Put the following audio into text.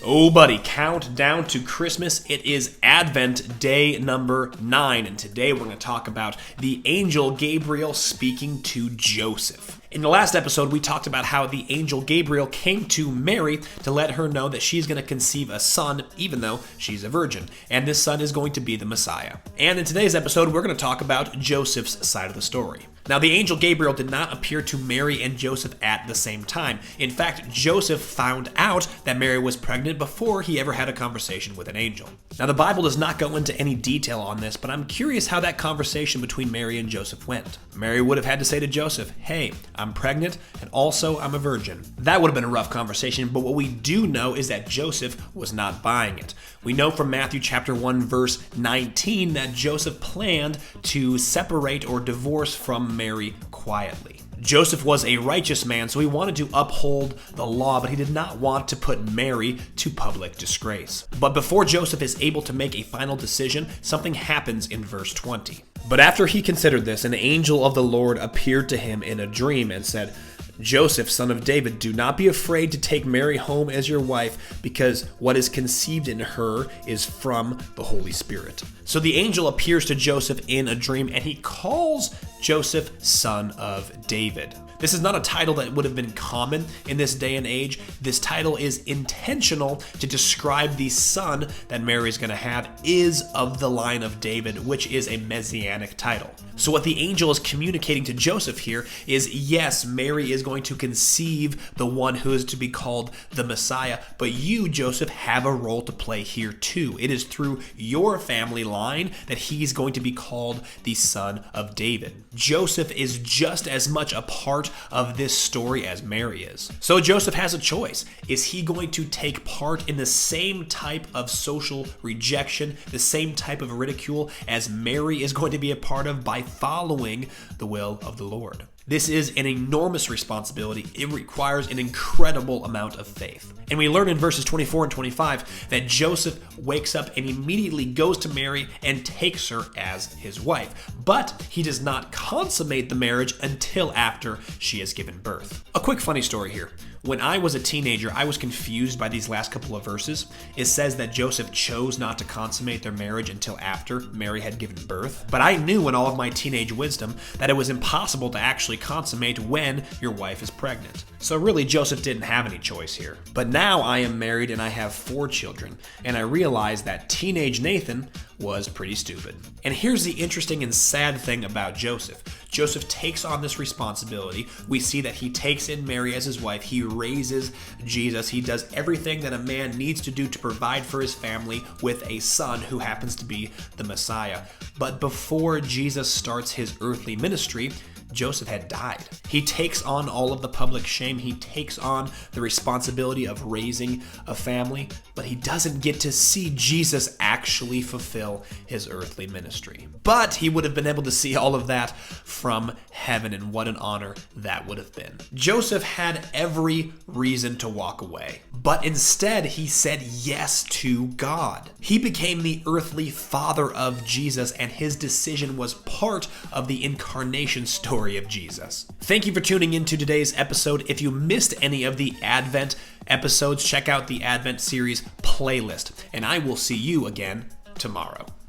Oh, buddy, count down to Christmas. It is Advent day number 9, and today we're going to talk about the angel Gabriel speaking to Joseph. In the last episode, we talked about how the angel Gabriel came to Mary to let her know that she's going to conceive a son, even though she's a virgin, and this son is going to be the Messiah. And in today's episode, we're going to talk about Joseph's side of the story. Now, the angel Gabriel did not appear to Mary and Joseph at the same time. In fact, Joseph found out that Mary was pregnant before he ever had a conversation with an angel. Now, the Bible does not go into any detail on this, but I'm curious how that conversation between Mary and Joseph went. Mary would have had to say to Joseph, "Hey, I'm pregnant, and also I'm a virgin." That would have been a rough conversation, but what we do know is that Joseph was not buying it. We know from Matthew chapter 1, verse 19, that Joseph planned to separate or divorce from Mary quietly. Joseph was a righteous man, so he wanted to uphold the law, but he did not want to put Mary to public disgrace. But before Joseph is able to make a final decision, something happens in verse 20. "But after he considered this, an angel of the Lord appeared to him in a dream and said, 'Joseph, son of David, do not be afraid to take Mary home as your wife, because what is conceived in her is from the Holy Spirit.'" So the angel appears to Joseph in a dream, and he calls Joseph son of David. This is not a title that would have been common in this day and age. This title is intentional to describe the son that Mary is going to have is of the line of David, which is a messianic title. So what the angel is communicating to Joseph here is, yes, Mary is going to conceive the one who is to be called the Messiah, but you, Joseph, have a role to play here too. It is through your family line that he's going to be called the son of David. Joseph is just as much a part of this story as Mary is. So Joseph has a choice. Is he going to take part in the same type of social rejection, the same type of ridicule as Mary is going to be a part of by following the will of the Lord? This is an enormous responsibility. It requires an incredible amount of faith. And we learn in verses 24 and 25 that Joseph wakes up and immediately goes to Mary and takes her as his wife. But he does not consummate the marriage until after she has given birth. A quick funny story here. When I was a teenager, I was confused by these last couple of verses. It says that Joseph chose not to consummate their marriage until after Mary had given birth. But I knew in all of my teenage wisdom that it was impossible to actually consummate when your wife is pregnant. So really, Joseph didn't have any choice here. But now I am married and I have 4 children, and I realize that teenage Nathan was pretty stupid. And here's the interesting and sad thing about Joseph. Joseph takes on this responsibility. We see that he takes in Mary as his wife. He raises Jesus. He does everything that a man needs to do to provide for his family with a son who happens to be the Messiah. But before Jesus starts his earthly ministry, Joseph had died. He takes on all of the public shame. He takes on the responsibility of raising a family, but he doesn't get to see Jesus actually fulfill his earthly ministry. But he would have been able to see all of that from heaven, and what an honor that would have been. Joseph had every reason to walk away, but instead he said yes to God. He became the earthly father of Jesus, and his decision was part of the incarnation story of Jesus. Thank you for tuning into today's episode. If you missed any of the Advent episodes, check out the Advent series playlist, and I will see you again tomorrow.